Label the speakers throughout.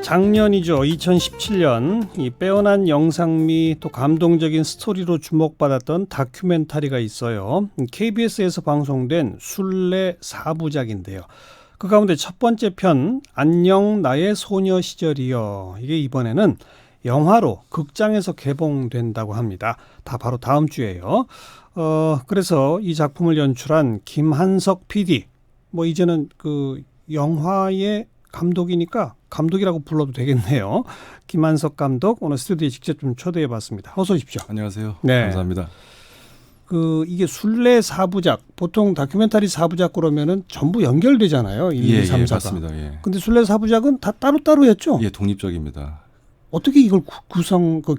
Speaker 1: 작년이죠. 2017년 이 빼어난 영상미 또 감동적인 스토리로 주목받았던 다큐멘터리가 있어요. KBS에서 방송된 순례 4부작인데요. 그 가운데 첫 번째 편 안녕 나의 소녀 시절이여, 이게 이번에는 영화로 극장에서 개봉된다고 합니다. 다 바로 다음 주에요. 그래서 이 작품을 연출한 김한석 PD, 뭐 이제는 그 영화의 감독이니까 감독이라고 불러도 되겠네요. 김한석 감독 오늘 스튜디오에 직접 좀 초대해봤습니다. 어서 오십시오.
Speaker 2: 안녕하세요.
Speaker 1: 네.
Speaker 2: 감사합니다.
Speaker 1: 이게 순례 4부작, 보통 다큐멘터리 4부작 그러면은 전부 연결되잖아요. 1, 2, 3, 4가.
Speaker 2: 맞습니다. 예.
Speaker 1: 근데 순례 4부작은 다 따로따로였죠?
Speaker 2: 예, 독립적입니다.
Speaker 1: 어떻게 이걸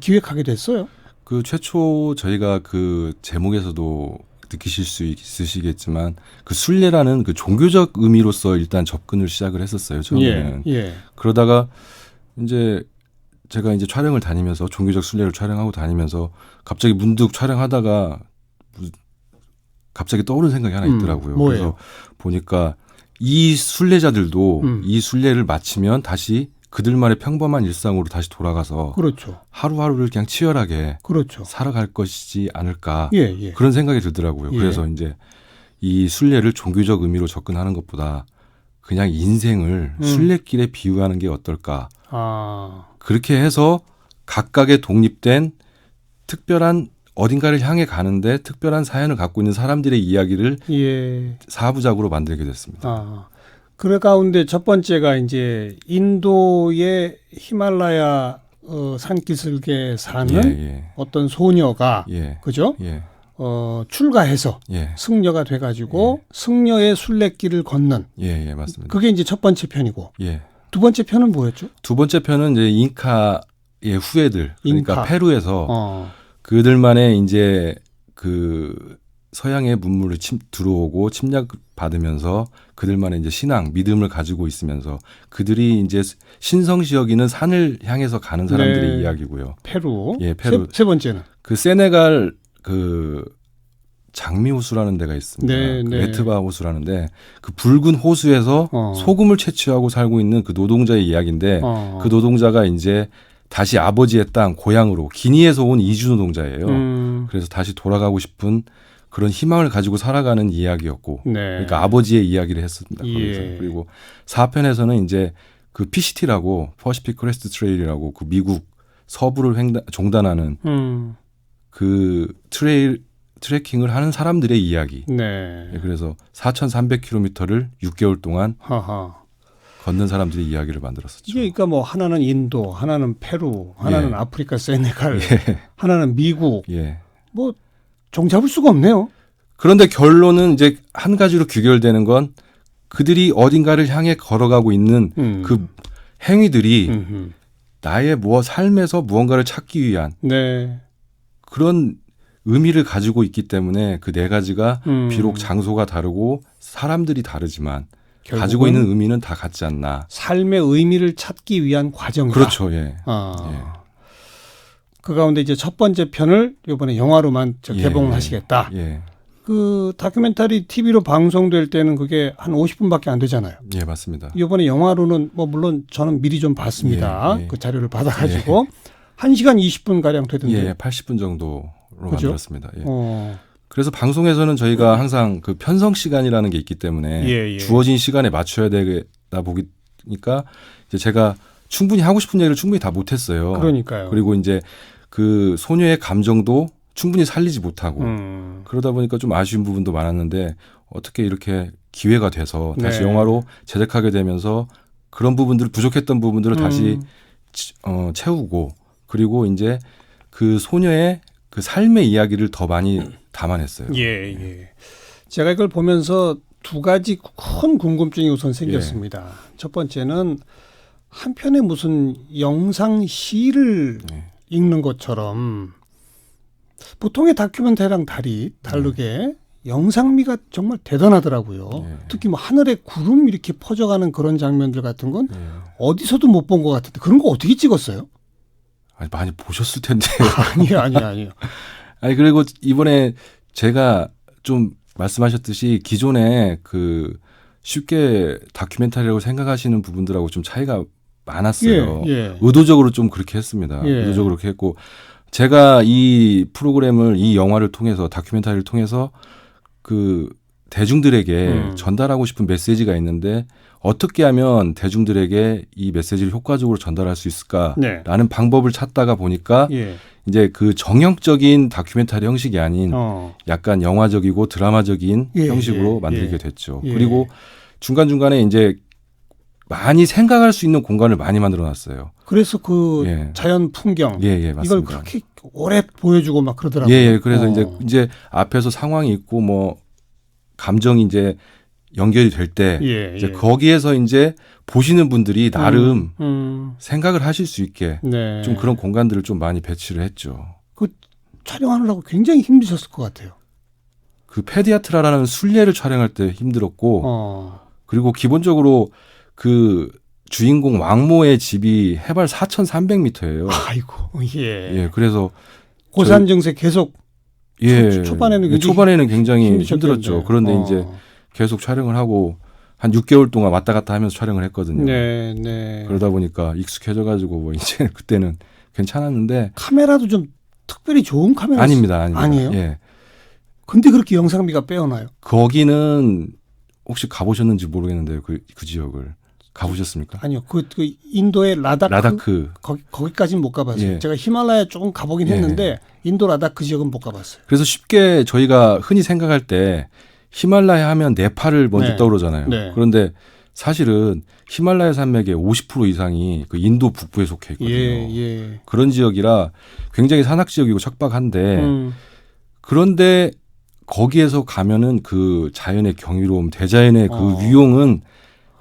Speaker 1: 기획하게 됐어요?
Speaker 2: 그 최초 저희가 그 제목에서도 느끼실 수 있으시겠지만 그 순례라는 그 종교적 의미로서 일단 접근을 시작을 했었어요. 처음에는.
Speaker 1: 예.
Speaker 2: 그러다가 이제 제가 이제 촬영을 다니면서 종교적 순례를 촬영하고 다니면서 갑자기 문득 촬영하다가 갑자기 떠오른 생각이 하나 있더라고요.
Speaker 1: 뭐예요?
Speaker 2: 그래서 보니까 이 순례자들도 이 순례를 마치면 다시 그들만의 평범한 일상으로 다시 돌아가서
Speaker 1: 그렇죠.
Speaker 2: 하루하루를 그냥 치열하게
Speaker 1: 그렇죠.
Speaker 2: 살아갈 것이지 않을까
Speaker 1: 예.
Speaker 2: 그런 생각이 들더라고요.
Speaker 1: 예.
Speaker 2: 그래서 이제 이 순례를 종교적 의미로 접근하는 것보다 그냥 인생을 순례길에 비유하는 게 어떨까. 그렇게 해서 각각의 독립된 특별한 어딘가를 향해 가는데 특별한 사연을 갖고 있는 사람들의 이야기를 4부작으로 만들게 됐습니다.
Speaker 1: 그 가운데 첫 번째가 이제 인도의 히말라야 산기슭에 사는 어떤 소녀가 그죠? 출가해서 승려가 돼가지고 승려의 순례길을 걷는.
Speaker 2: 맞습니다.
Speaker 1: 그게 이제 첫 번째 편이고.
Speaker 2: 예.
Speaker 1: 두 번째 편은 뭐였죠?
Speaker 2: 두 번째 편은 이제 잉카의 후예들, 그러니까 페루에서 그들만의 이제 그 서양의 문물을 들어오고 침략받으면서 그들만의 이제 신앙, 믿음을 가지고 있으면서 그들이 이제 신성시 여기는 산을 향해서 가는 사람들의 이야기고요.
Speaker 1: 페루.
Speaker 2: 예, 페루.
Speaker 1: 세 번째는
Speaker 2: 그 세네갈 그 장미 호수라는 데가 있습니다. 그 에트바 호수라는데 그 붉은 호수에서 소금을 채취하고 살고 있는 그 노동자의 이야기인데 그 노동자가 이제 다시 아버지의 땅 고향으로 기니에서 온 이주 노동자예요. 그래서 다시 돌아가고 싶은 그런 희망을 가지고 살아가는 이야기였고, 그러니까 아버지의 이야기를 했습니다. 그리고 4편에서는 이제 그 PCT라고 퍼시픽 크레스트 트레일이라고 그 미국 서부를 종단하는 그 트레킹을 하는 사람들의 이야기. 그래서 4,300km를 6개월 동안 걷는 사람들의 이야기를 만들었었죠.
Speaker 1: 이게 그러니까 뭐 하나는 인도, 하나는 페루, 하나는 아프리카 세네갈, 하나는 미국. 뭐 종잡을 수가 없네요.
Speaker 2: 그런데 결론은 이제 한 가지로 규결되는 건 그들이 어딘가를 향해 걸어가고 있는 그 행위들이 나의 삶에서 무언가를 찾기 위한 그런 의미를 가지고 있기 때문에 그 네 가지가 비록 장소가 다르고 사람들이 다르지만 가지고 있는 의미는 다 같지 않나.
Speaker 1: 삶의 의미를 찾기 위한 과정이다.
Speaker 2: 그렇죠. 예.
Speaker 1: 그 가운데 이제 첫 번째 편을 이번에 영화로만 개봉을 하시겠다. 그 다큐멘터리 TV로 방송될 때는 그게 한 50분밖에 안 되잖아요.
Speaker 2: 예, 맞습니다.
Speaker 1: 이번에 영화로는 뭐 물론 저는 미리 좀 봤습니다. 그 자료를 받아가지고 1시간 20분 가량 되던데.
Speaker 2: 80분 정도로 만들었습니다. 그래서 방송에서는 저희가 항상 그 편성 시간이라는 게 있기 때문에 주어진 시간에 맞춰야 되다 보니까 이제 제가 충분히 하고 싶은 얘기를 충분히 다 못했어요.
Speaker 1: 그러니까요.
Speaker 2: 그리고 이제 그 소녀의 감정도 충분히 살리지 못하고 그러다 보니까 좀 아쉬운 부분도 많았는데 어떻게 이렇게 기회가 돼서 다시 영화로 제작하게 되면서 그런 부분들 부족했던 부분들을 다시 채우고 그리고 이제 그 소녀의 그 삶의 이야기를 더 많이 담아냈어요.
Speaker 1: 제가 이걸 보면서 두 가지 큰 궁금증이 우선 생겼습니다. 첫 번째는 한편의 무슨 영상 시를 읽는 것처럼 보통의 다큐멘터리랑 다르게 영상미가 정말 대단하더라고요. 특히 뭐 하늘에 구름 이렇게 퍼져가는 그런 장면들 같은 건 어디서도 못 본 것 같은데 그런 거 어떻게 찍었어요?
Speaker 2: 아니, 많이 보셨을 텐데.
Speaker 1: 아니요.
Speaker 2: 아니, 그리고 이번에 제가 좀 말씀하셨듯이 기존에 그 쉽게 다큐멘터리라고 생각하시는 부분들하고 좀 차이가 많았어요.
Speaker 1: 예, 예.
Speaker 2: 의도적으로 좀 그렇게 했습니다.
Speaker 1: 예.
Speaker 2: 의도적으로 그렇게 했고 제가 이 프로그램을 이 영화를 통해서 다큐멘터리를 통해서 그 대중들에게 전달하고 싶은 메시지가 있는데 어떻게 하면 대중들에게 이 메시지를 효과적으로 전달할 수 있을까라는
Speaker 1: 네.
Speaker 2: 방법을 찾다가 보니까
Speaker 1: 예.
Speaker 2: 이제 그 정형적인 다큐멘터리 형식이 아닌 약간 영화적이고 드라마적인
Speaker 1: 예,
Speaker 2: 형식으로
Speaker 1: 예,
Speaker 2: 만들게
Speaker 1: 예.
Speaker 2: 됐죠.
Speaker 1: 예.
Speaker 2: 그리고 중간중간에 이제 많이 생각할 수 있는 공간을 많이 만들어 놨어요.
Speaker 1: 그래서 그
Speaker 2: 예.
Speaker 1: 자연 풍경
Speaker 2: 예, 맞습니다.
Speaker 1: 이걸 그렇게 오래 보여주고 막 그러더라고요.
Speaker 2: 예, 그래서 이제 앞에서 상황이 있고 뭐 감정이 이제 연결이 될 때 이제 거기에서 이제 보시는 분들이 나름 생각을 하실 수 있게
Speaker 1: 네.
Speaker 2: 좀 그런 공간들을 좀 많이 배치를 했죠.
Speaker 1: 그 촬영하느라고 굉장히 힘드셨을 것 같아요.
Speaker 2: 그 페디아트라라는 순례를 촬영할 때 힘들었고 그리고 기본적으로 그 주인공 왕모의 집이 해발 4,300m예요.
Speaker 1: 아이고, 예.
Speaker 2: 그래서
Speaker 1: 고산 증세 계속 초반에는
Speaker 2: 굉장히 힘들었죠. 그런데 이제 계속 촬영을 하고 한 6개월 동안 왔다 갔다 하면서 촬영을 했거든요.
Speaker 1: 네.
Speaker 2: 그러다 보니까 익숙해져가지고 뭐 이제 그때는 괜찮았는데
Speaker 1: 카메라도 좀 특별히 좋은 카메라
Speaker 2: 아닙니다.
Speaker 1: 아니에요?
Speaker 2: 예.
Speaker 1: 근데 그렇게 영상미가 빼어나요?
Speaker 2: 거기는 혹시 가보셨는지 모르겠는데요. 그 지역을 가보셨습니까?
Speaker 1: 아니요. 그 인도의 라다크. 거기까지는 못 가봤어요.
Speaker 2: 예.
Speaker 1: 제가 히말라야 조금 가보긴 했는데 인도 라다크 지역은 못 가봤어요.
Speaker 2: 그래서 쉽게 저희가 흔히 생각할 때 히말라야 하면 네팔을 먼저 떠오르잖아요.
Speaker 1: 네.
Speaker 2: 그런데 사실은 히말라야 산맥의 50% 이상이 그 인도 북부에 속해 있거든요.
Speaker 1: 예.
Speaker 2: 그런 지역이라 굉장히 산악 지역이고 척박한데 그런데 거기에서 가면은 그 자연의 경이로움, 대자연의 그 위용은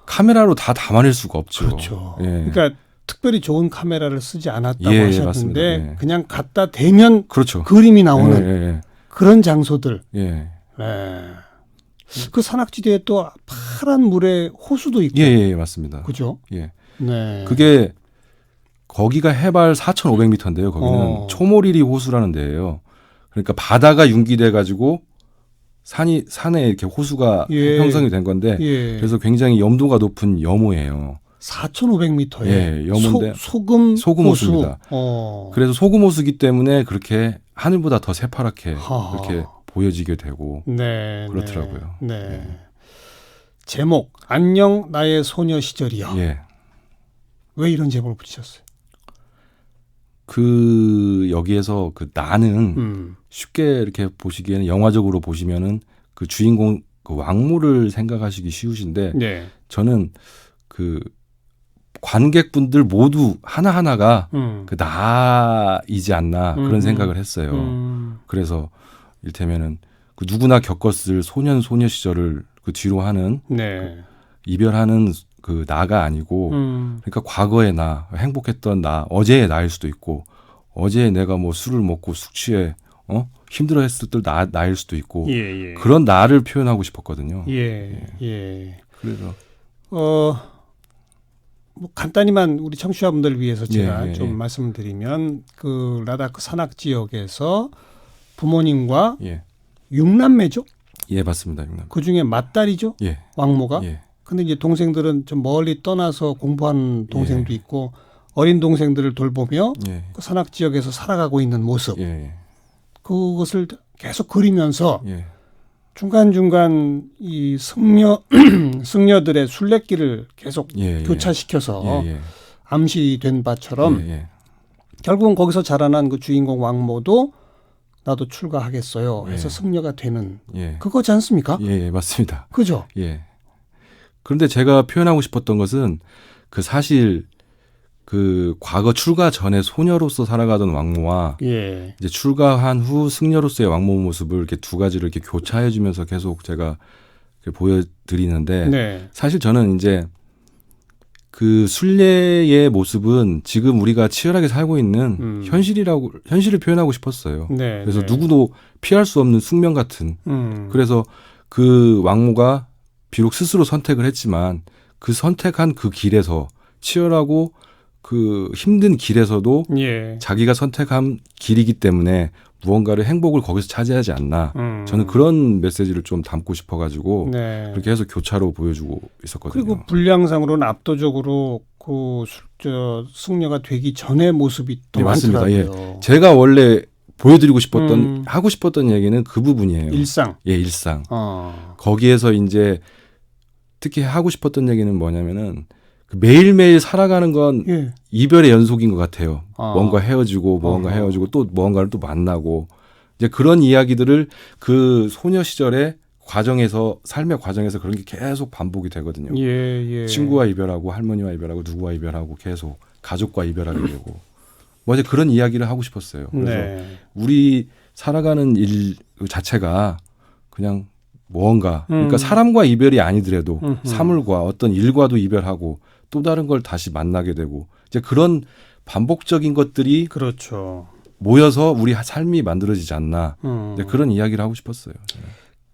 Speaker 2: 카메라로 다 담아낼 수가 없죠.
Speaker 1: 그렇죠. 그러니까 특별히 좋은 카메라를 쓰지 않았다고 하셨는데
Speaker 2: 맞습니다.
Speaker 1: 그냥 갖다 대면
Speaker 2: 그렇죠.
Speaker 1: 그림이 나오는 그런 장소들.
Speaker 2: 네.
Speaker 1: 그 산악지대에 또 파란 물에 호수도 있고.
Speaker 2: 맞습니다.
Speaker 1: 그죠?
Speaker 2: 예.
Speaker 1: 네.
Speaker 2: 그게 거기가 해발 4,500m인데요. 거기는 초모리리 호수라는 데예요. 그러니까 바다가 융기돼 가지고 산에 이렇게 호수가 형성이 된 건데 그래서 굉장히 염도가 높은 염호예요.
Speaker 1: 4,500m에
Speaker 2: 염호인데
Speaker 1: 소금
Speaker 2: 호수입니다. 그래서 소금 호수기 때문에 그렇게 하늘보다 더 새파랗게 그렇게 보여지게 되고 그렇더라고요.
Speaker 1: 네. 제목 안녕 나의 소녀 시절이여. 왜 이런 제목을 붙이셨어요?
Speaker 2: 그 여기에서 그 나는 쉽게 이렇게 보시기에는 영화적으로 보시면은 그 주인공 그 왕모를 생각하시기 쉬우신데 저는 그 관객분들 모두 하나하나가 그 나이지 않나 그런 생각을 했어요. 그래서 일테면은 그 누구나 겪었을 소녀 시절을 그 뒤로 하는 그 이별하는 그 나가 아니고 그러니까 과거의 나, 행복했던 나, 어제의 나일 수도 있고 어제 내가 뭐 술을 먹고 숙취에 힘들어했을 때 나일 수도 있고 그런 나를 표현하고 싶었거든요. 그래서
Speaker 1: 뭐 간단히만 우리 청취자분들을 위해서 제가 좀 말씀을 드리면 그 라다크 산악 지역에서 부모님과 6남매죠?
Speaker 2: 맞습니다. 6남매.
Speaker 1: 그 중에 맏딸이죠? 왕모가? 근데 이제 동생들은 좀 멀리 떠나서 공부하는 동생도 있고 어린 동생들을 돌보며 그 산악 지역에서 살아가고 있는 모습. 그것을 계속 그리면서 중간중간 이 승려들의 순례길을 계속 교차시켜서 암시된 바처럼 결국은 거기서 자라난 그 주인공 왕모도 나도 출가하겠어요 해서 승려가 되는 그거지 않습니까?
Speaker 2: 맞습니다.
Speaker 1: 그죠?
Speaker 2: 그런데 제가 표현하고 싶었던 것은 그 사실 그 과거 출가 전에 소녀로서 살아가던 왕모와 이제 출가한 후 승려로서의 왕모 모습을 이렇게 두 가지를 이렇게 교차해주면서 계속 제가 보여드리는데 사실 저는 이제 그 순례의 모습은 지금 우리가 치열하게 살고 있는 현실을 표현하고 싶었어요. 그래서 누구도 피할 수 없는 숙명 같은. 그래서 그 왕모가 비록 스스로 선택을 했지만 그 선택한 그 길에서 치열하고 그 힘든 길에서도 자기가 선택한 길이기 때문에 무언가를 행복을 거기서 차지하지 않나. 저는 그런 메시지를 좀 담고 싶어가지고
Speaker 1: 네.
Speaker 2: 그렇게 해서 교차로 보여주고 있었거든요.
Speaker 1: 그리고 분량상으로는 압도적으로 그 승려가 되기 전의 모습이 또
Speaker 2: 네, 맞습니다.
Speaker 1: 많더라고요.
Speaker 2: 예. 제가 원래 보여드리고 싶었던 하고 싶었던 얘기는 그 부분이에요.
Speaker 1: 일상.
Speaker 2: 예, 일상. 거기에서 이제 특히 하고 싶었던 얘기는 뭐냐면은 그 매일매일 살아가는 건
Speaker 1: 예.
Speaker 2: 이별의 연속인 것 같아요. 뭔가 헤어지고 뭔가 헤어지고 또 뭔가를 또 만나고 이제 그런 이야기들을 그 소녀 시절의 과정에서 삶의 과정에서 그런 게 계속 반복이 되거든요.
Speaker 1: 예.
Speaker 2: 친구와 이별하고 할머니와 이별하고 누구와 이별하고 계속 가족과 이별하게 되고 뭐 이제 그런 이야기를 하고 싶었어요. 그래서
Speaker 1: 네.
Speaker 2: 우리 살아가는 일 자체가 그냥 무언가 그러니까 사람과 이별이 아니더라도 사물과 어떤 일과도 이별하고 또 다른 걸 다시 만나게 되고 이제 그런 반복적인 것들이
Speaker 1: 그렇죠.
Speaker 2: 모여서 우리 삶이 만들어지지 않나 이제 그런 이야기를 하고 싶었어요.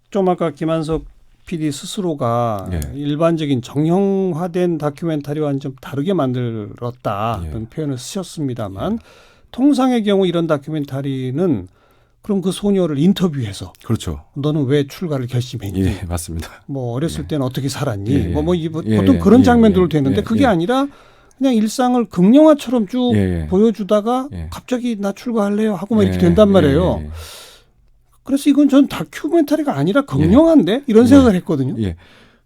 Speaker 1: 좀 아까 김한석 PD 스스로가
Speaker 2: 예.
Speaker 1: 일반적인 정형화된 다큐멘터리와는 좀 다르게 만들었다
Speaker 2: 예.
Speaker 1: 이런 표현을 쓰셨습니다만 통상의 경우 이런 다큐멘터리는 그럼 그 소녀를 인터뷰해서
Speaker 2: 그렇죠.
Speaker 1: 너는 왜 출가를 결심했니?
Speaker 2: 예, 맞습니다.
Speaker 1: 뭐 어렸을
Speaker 2: 예.
Speaker 1: 때는 어떻게 살았니?
Speaker 2: 예, 예.
Speaker 1: 보통 그런 장면들로 되는데 그게 아니라 그냥 일상을 극영화처럼 쭉 보여주다가 갑자기 나 출가할래요 하고 막 이렇게 된단 말이에요. 그래서 이건 전 다큐멘터리가 아니라 극영화인데 이런 생각을 했거든요.
Speaker 2: 예.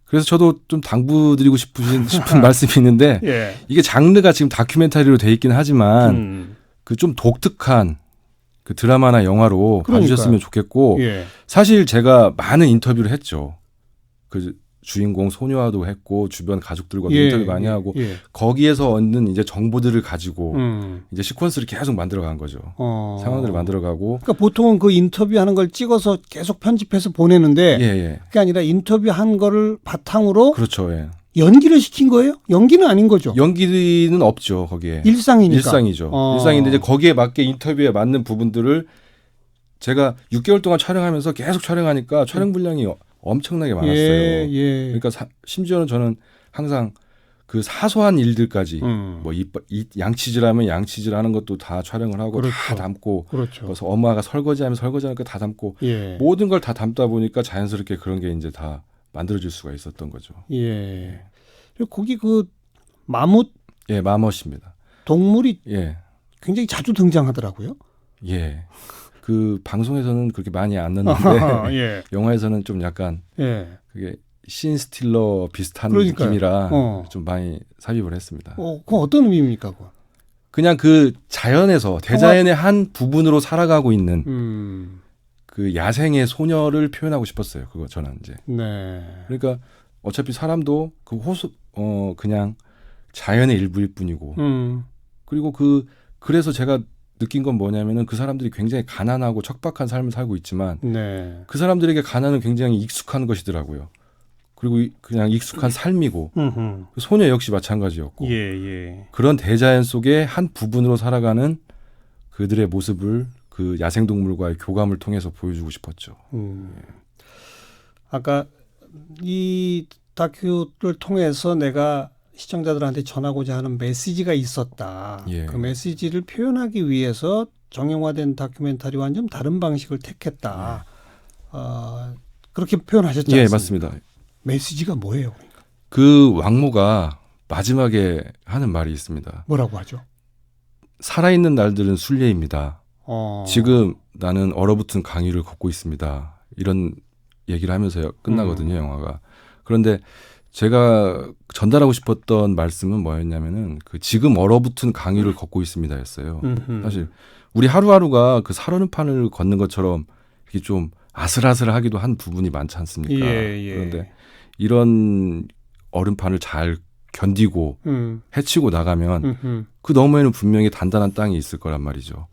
Speaker 2: 그래서 저도 좀 당부드리고 싶은 말씀이 있는데 이게 장르가 지금 다큐멘터리로 돼 있긴 하지만 그 좀 독특한 그 드라마나 영화로 봐주셨으면 좋겠고 사실 제가 많은 인터뷰를 했죠. 그 주인공 소녀와도 했고 주변 가족들과도 인터뷰 많이 하고 거기에서 얻는 이제 정보들을 가지고 이제 시퀀스를 계속 만들어간 거죠. 상황들을 만들어가고.
Speaker 1: 그러니까 보통은 그 인터뷰하는 걸 찍어서 계속 편집해서 보내는데 그게 아니라 인터뷰한 거를 바탕으로
Speaker 2: 그렇죠. 예.
Speaker 1: 연기를 시킨 거예요? 연기는 아닌 거죠.
Speaker 2: 연기는 없죠 거기에.
Speaker 1: 일상이니까.
Speaker 2: 일상이죠. 일상인데 이제 거기에 맞게 인터뷰에 맞는 부분들을 제가 6개월 동안 촬영하면서 계속 촬영하니까 촬영 분량이 엄청나게 많았어요. 그러니까 심지어는 저는 항상 그 사소한 일들까지 뭐 양치질하면 양치질하는 것도 다 촬영을 하고 다 담고 그래서 엄마가 설거지하면 설거지하는 거 다 담고 모든 걸 다 담다 보니까 자연스럽게 그런 게 이제 다 만들어질 수가 있었던 거죠.
Speaker 1: 그리고 거기 그 마뭇
Speaker 2: 마멋입니다.
Speaker 1: 동물이 굉장히 자주 등장하더라고요.
Speaker 2: 그 방송에서는 그렇게 많이 안 넣는데 영화에서는 좀 약간 그게 신 스틸러 비슷한 느낌이라 좀 많이 삽입을 했습니다.
Speaker 1: 그건 어떤 의미입니까? 그거?
Speaker 2: 그냥 그 자연에서 대자연의 한 부분으로 살아가고 있는 그 야생의 소녀를 표현하고 싶었어요. 그거 저는 이제. 그러니까 어차피 사람도 그 그냥 자연의 일부일 뿐이고. 그리고 그래서 제가 느낀 건 뭐냐면은 그 사람들이 굉장히 가난하고 척박한 삶을 살고 있지만 그 사람들에게 가난은 굉장히 익숙한 것이더라고요. 그리고 그냥 익숙한 삶이고 그 소녀 역시 마찬가지였고 그런 대자연 속의 한 부분으로 살아가는 그들의 모습을 그 야생동물과의 교감을 통해서 보여주고 싶었죠. 아까
Speaker 1: 이 다큐를 통해서 내가 시청자들한테 전하고자 하는 메시지가 있었다. 그 메시지를 표현하기 위해서 정형화된 다큐멘터리와는 좀 다른 방식을 택했다. 그렇게 표현하셨지 않습니까?
Speaker 2: 맞습니다.
Speaker 1: 메시지가 뭐예요?
Speaker 2: 그 왕모가 마지막에 하는 말이 있습니다.
Speaker 1: 뭐라고 하죠?
Speaker 2: 살아있는 날들은 순례입니다. 지금 나는 얼어붙은 강위를 걷고 있습니다. 이런 얘기를 하면서 끝나거든요, 영화가. 그런데 제가 전달하고 싶었던 말씀은 뭐였냐면은 그 지금 얼어붙은 강위를 걷고 있습니다였어요. 사실 우리 하루하루가 그 살얼음판을 걷는 것처럼 이렇게 좀 아슬아슬하기도 한 부분이 많지 않습니까? 그런데 이런 얼음판을 잘 견디고 헤치고 나가면 그 너머에는 분명히 단단한 땅이 있을 거란 말이죠.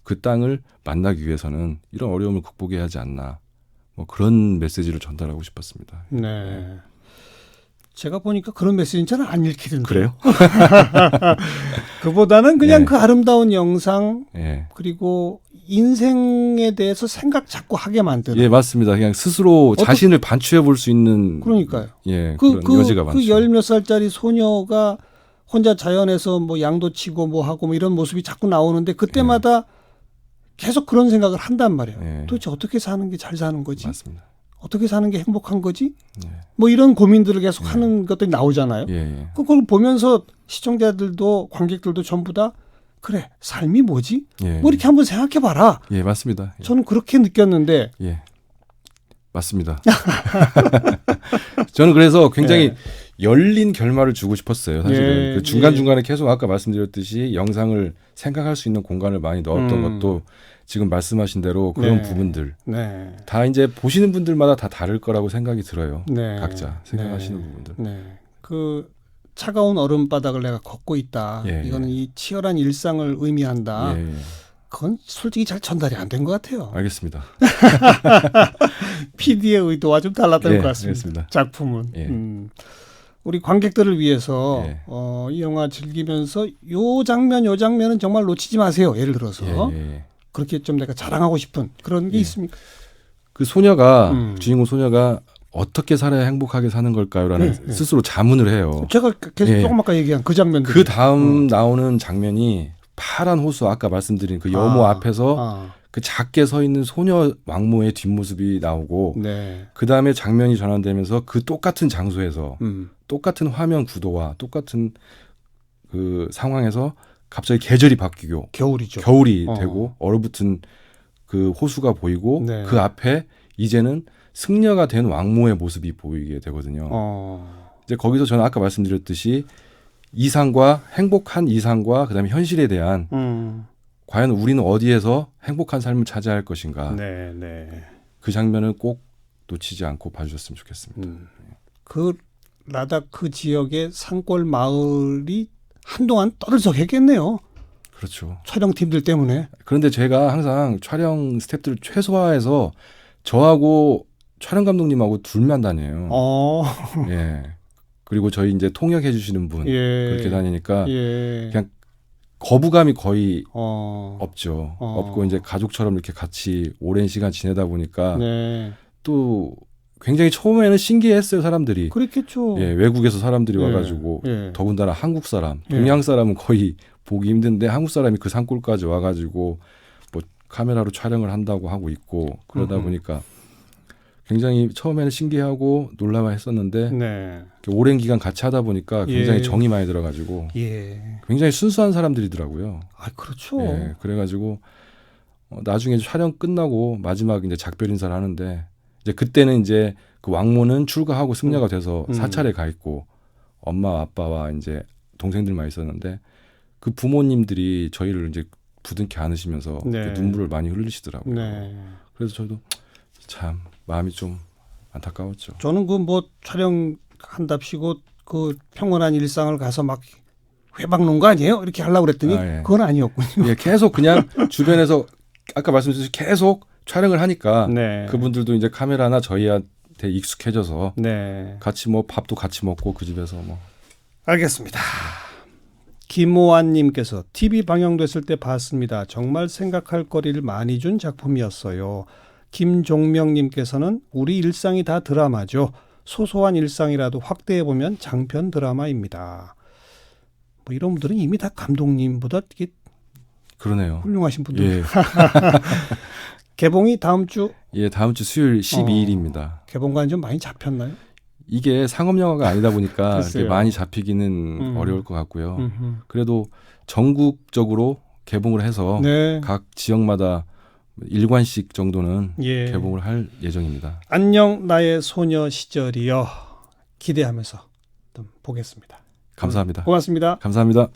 Speaker 2: 그 땅을 만나기 위해서는 이런 어려움을 극복해야 하지 않나. 뭐 그런 메시지를 전달하고 싶었습니다.
Speaker 1: 제가 보니까 그런 메시지는 잘 안 읽히던데.
Speaker 2: 그래요?
Speaker 1: 그보다는 그냥 그 아름다운 영상 그리고 인생에 대해서 생각 자꾸 하게 만드는.
Speaker 2: 맞습니다. 그냥 스스로 자신을 반추해 볼 수 있는.
Speaker 1: 그러니까요.
Speaker 2: 그런 여지가 많죠.
Speaker 1: 그 10몇 살짜리 소녀가 혼자 자연에서 뭐 양도 치고 뭐 하고 뭐 이런 모습이 자꾸 나오는데 그때마다 계속 그런 생각을 한단 말이에요.
Speaker 2: 예.
Speaker 1: 도대체 어떻게 사는 게 잘 사는 거지?
Speaker 2: 맞습니다.
Speaker 1: 어떻게 사는 게 행복한 거지?
Speaker 2: 예.
Speaker 1: 뭐 이런 고민들을 계속 하는 것들이 나오잖아요.
Speaker 2: 예.
Speaker 1: 그걸 보면서 시청자들도 관객들도 전부 다 그래 삶이 뭐지?
Speaker 2: 예.
Speaker 1: 뭐 이렇게 한번 생각해봐라.
Speaker 2: 예, 맞습니다. 예.
Speaker 1: 저는 그렇게 느꼈는데.
Speaker 2: 예, 맞습니다. 저는 그래서 굉장히 열린 결말을 주고 싶었어요. 사실은 그 중간중간에 계속 아까 말씀드렸듯이 영상을 생각할 수 있는 공간을 많이 넣었던 것도 지금 말씀하신 대로 그런 부분들 다 이제 보시는 분들마다 다 다를 거라고 생각이 들어요. 각자 생각하시는 부분들.
Speaker 1: 그 차가운 얼음바닥을 내가 걷고 있다. 이거는 이 치열한 일상을 의미한다. 그건 솔직히 잘 전달이 안 된 것 같아요.
Speaker 2: 알겠습니다.
Speaker 1: PD의 의도와 좀 달랐던 것 같습니다.
Speaker 2: 알겠습니다.
Speaker 1: 작품은. 우리 관객들을 위해서 이 영화 즐기면서 요 장면은 정말 놓치지 마세요. 예를 들어서 그렇게 좀 내가 자랑하고 싶은 그런 게 있습니까?
Speaker 2: 그 소녀가 주인공 소녀가 어떻게 살아야 행복하게 사는 걸까요라는 스스로 자문을 해요.
Speaker 1: 제가 계속 조금 아까 얘기한 그 장면들.
Speaker 2: 그 다음 나오는 장면이 파란 호수 아까 말씀드린 그 여모 앞에서 그 작게 서 있는 소녀 왕모의 뒷모습이 나오고 그 다음에 장면이 전환되면서 그 똑같은 장소에서 똑같은 화면 구도와 똑같은 그 상황에서 갑자기 계절이 바뀌고
Speaker 1: 겨울이죠.
Speaker 2: 겨울이 되고 얼어붙은 그 호수가 보이고 그 앞에 이제는 승려가 된 왕모의 모습이 보이게 되거든요. 이제 거기서 저는 아까 말씀드렸듯이 이상과 행복한 이상과 그다음에 현실에 대한 과연 우리는 어디에서 행복한 삶을 찾아야 할 것인가. 그 장면을 꼭 놓치지 않고 봐주셨으면 좋겠습니다.
Speaker 1: 그 라닥 그 지역의 산골 마을이 한동안 떠들썩했겠네요.
Speaker 2: 그렇죠.
Speaker 1: 촬영팀들 때문에.
Speaker 2: 그런데 제가 항상 촬영 스태프들을 최소화해서 저하고 촬영 감독님하고 둘만 다녀요. 예. 그리고 저희 이제 통역해 주시는 분 그렇게 다니니까 그냥 거부감이 거의 없죠. 없고 이제 가족처럼 이렇게 같이 오랜 시간 지내다 보니까 또 굉장히 처음에는 신기했어요, 사람들이.
Speaker 1: 그렇겠죠.
Speaker 2: 외국에서 사람들이 와가지고 더군다나 한국 사람, 동양 사람은 거의 보기 힘든데 한국 사람이 그 산골까지 와가지고 뭐 카메라로 촬영을 한다고 하고 있고 그러다 보니까 굉장히 처음에는 신기하고 놀라워했었는데 오랜 기간 같이 하다 보니까 굉장히 정이 많이 들어가지고 굉장히 순수한 사람들이더라고요.
Speaker 1: 그렇죠.
Speaker 2: 그래가지고 나중에 촬영 끝나고 마지막 이제 작별 인사를 하는데 이제 그때는 이제 그 왕모는 출가하고 승려가 돼서 사찰에 가 있고 엄마 아빠와 이제 동생들만 있었는데 그 부모님들이 저희를 이제 부둥켜 안으시면서 그 눈물을 많이 흘리시더라고요. 그래서 저도 참 마음이 좀 안타까웠죠.
Speaker 1: 저는 그 뭐 촬영한답시고 그 평온한 일상을 가서 막 회방 놓은 거 아니에요? 이렇게 하려고 그랬더니 그건 아니었군요.
Speaker 2: 계속 그냥 주변에서 아까 말씀드렸듯이 계속 촬영을 하니까 그분들도 이제 카메라나 저희한테 익숙해져서 같이 뭐 밥도 같이 먹고 그 집에서 뭐.
Speaker 1: 알겠습니다. 김호환님께서 TV 방영됐을 때 봤습니다. 정말 생각할 거리를 많이 준 작품이었어요. 김종명님께서는 우리 일상이 다 드라마죠. 소소한 일상이라도 확대해보면 장편 드라마입니다. 뭐 이런 분들은 이미 다 감독님보다 되게
Speaker 2: 그러네요.
Speaker 1: 훌륭하신 분들. 개봉이 다음 주?
Speaker 2: 다음 주 수요일 12일입니다.
Speaker 1: 개봉관이 좀 많이 잡혔나요?
Speaker 2: 이게 상업영화가 아니다 보니까 많이 잡히기는 어려울 것 같고요. 그래도 전국적으로 개봉을 해서 각 지역마다 1관씩 정도는 개봉을 할 예정입니다.
Speaker 1: 안녕 나의 소녀 시절이여 기대하면서 좀 보겠습니다.
Speaker 2: 감사합니다.
Speaker 1: 고맙습니다.
Speaker 2: 감사합니다.